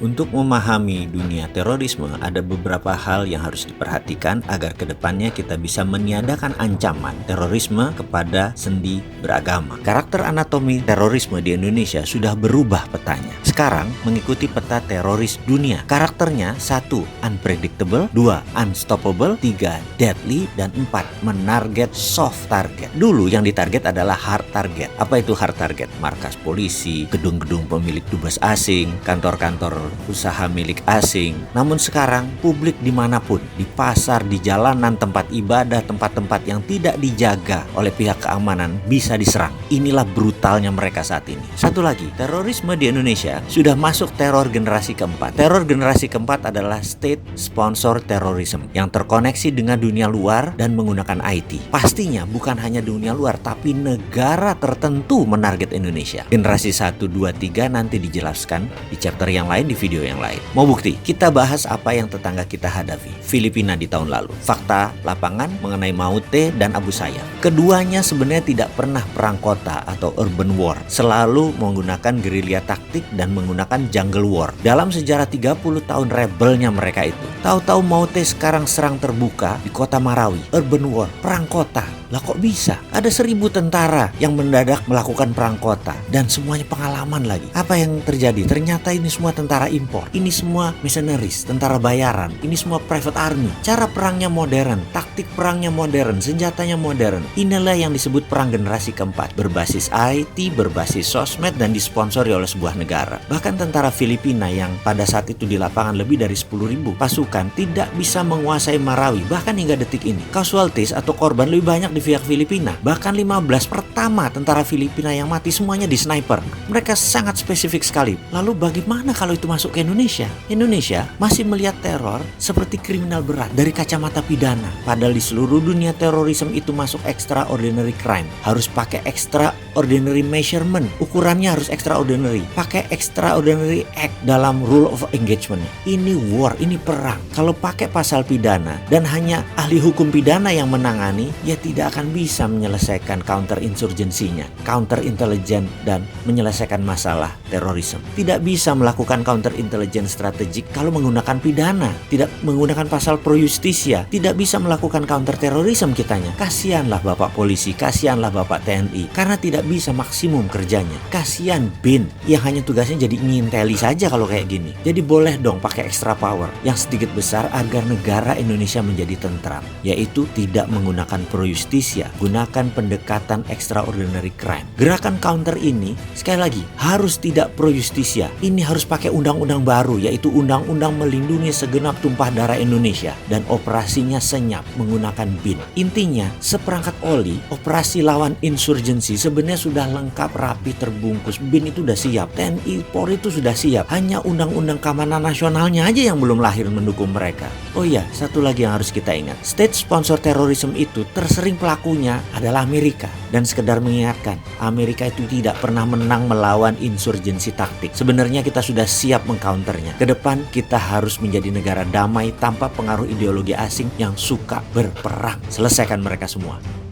Untuk memahami dunia terorisme, ada beberapa hal yang harus diperhatikan agar kedepannya kita bisa meniadakan ancaman terorisme kepada sendi beragama. Karakter anatomi terorisme di Indonesia sudah berubah petanya. Sekarang mengikuti peta teroris dunia. Karakternya 1. Unpredictable, 2. Unstoppable, 3. Deadly, dan 4. Menarget soft target. Dulu yang ditarget adalah hard target. Apa itu hard target? Markas polisi, gedung-gedung pemilik dubes asing, kantor-kantor usaha milik asing. Namun sekarang publik dimanapun, di pasar, di jalanan, tempat ibadah, tempat-tempat yang tidak dijaga oleh pihak keamanan bisa diserang. Inilah brutalnya mereka saat ini. Satu lagi, terorisme di Indonesia sudah masuk teror generasi keempat. Teror generasi keempat adalah state sponsor terrorism yang terkoneksi dengan dunia luar dan menggunakan IT. Pastinya bukan hanya dunia luar, tapi negara tertentu menarget Indonesia. Generasi 1, 2, 3 nanti dijelaskan di chapter yang lain, di video yang lain. Mau bukti? Kita bahas apa yang tetangga kita hadapi, Filipina di tahun lalu. Fakta lapangan mengenai Maute dan Abu Sayyaf. Keduanya sebenarnya tidak pernah perang kota atau urban war. Selalu menggunakan gerilya taktik dan menggunakan jungle war. Dalam sejarah 30 tahun rebelnya mereka itu. Tahu-tahu Maute sekarang serang terbuka di kota Marawi. Urban war, perang kota. Lah kok bisa? Ada 1000 tentara yang mendadak melakukan perang kota dan semuanya pengalaman lagi. Apa yang terjadi? Ternyata ini semua tentara impor. Ini semua mercenaries, tentara bayaran. Ini semua private army. Cara perangnya modern, taktik perangnya modern, senjatanya modern. Inilah yang disebut perang generasi keempat. Berbasis IT, berbasis sosmed, dan disponsori oleh sebuah negara. Bahkan tentara Filipina yang pada saat itu di lapangan lebih dari 10.000 pasukan tidak bisa menguasai Marawi. Bahkan hingga detik ini, casualties atau korban lebih banyak di pihak Filipina. Bahkan 15 pertama tentara Filipina yang mati semuanya di sniper. Mereka sangat spesifik sekali. Lalu bagaimana kalau itu masuk ke Indonesia? Indonesia masih melihat teror seperti kriminal berat dari kacamata pidana. Padahal di seluruh dunia terorisme itu masuk extraordinary crime. Harus pakai extraordinary measurement. Ukurannya harus extraordinary. Pakai extraordinary act dalam rule of engagement. Ini war, ini perang. Kalau pakai pasal pidana dan hanya ahli hukum pidana yang menangani, ya tidak akan bisa menyelesaikan counter insurgensinya, counter intelligence, dan menyelesaikan masalah terorisme. Tidak bisa melakukan counter intelligence strategik kalau menggunakan pidana, tidak menggunakan pasal pro justisia, tidak bisa melakukan counter terorisme kitanya. Kasihanlah Bapak polisi, kasihanlah Bapak TNI, karena tidak bisa maksimum kerjanya. Kasihan BIN yang hanya tugasnya jadi nginteli saja kalau kayak gini. Jadi boleh dong pakai extra power yang sedikit besar agar negara Indonesia menjadi tentram, yaitu tidak menggunakan pro justisia, gunakan pendekatan extraordinary crime. Gerakan counter ini sekali lagi harus tidak pro justisia. Ini harus pakai undang-undang baru, yaitu undang-undang melindungi segenap tumpah darah Indonesia, dan operasinya senyap menggunakan BIN. Intinya seperangkat oli, operasi lawan insurgensi sebenarnya sudah lengkap, rapi, terbungkus. BIN itu sudah siap, TNI, Polri itu sudah siap. Hanya undang-undang keamanan nasionalnya aja yang belum lahir mendukung mereka. Oh iya, satu lagi yang harus kita ingat. State sponsor terorisme itu tersering pelakunya adalah Amerika. Dan sekedar mengingatkan, Amerika itu tidak pernah menang melawan insurgensi taktik. Sebenarnya kita sudah siap mengcounternya. Kedepan kita harus menjadi negara damai tanpa pengaruh ideologi asing yang suka berperang. Selesaikan mereka semua.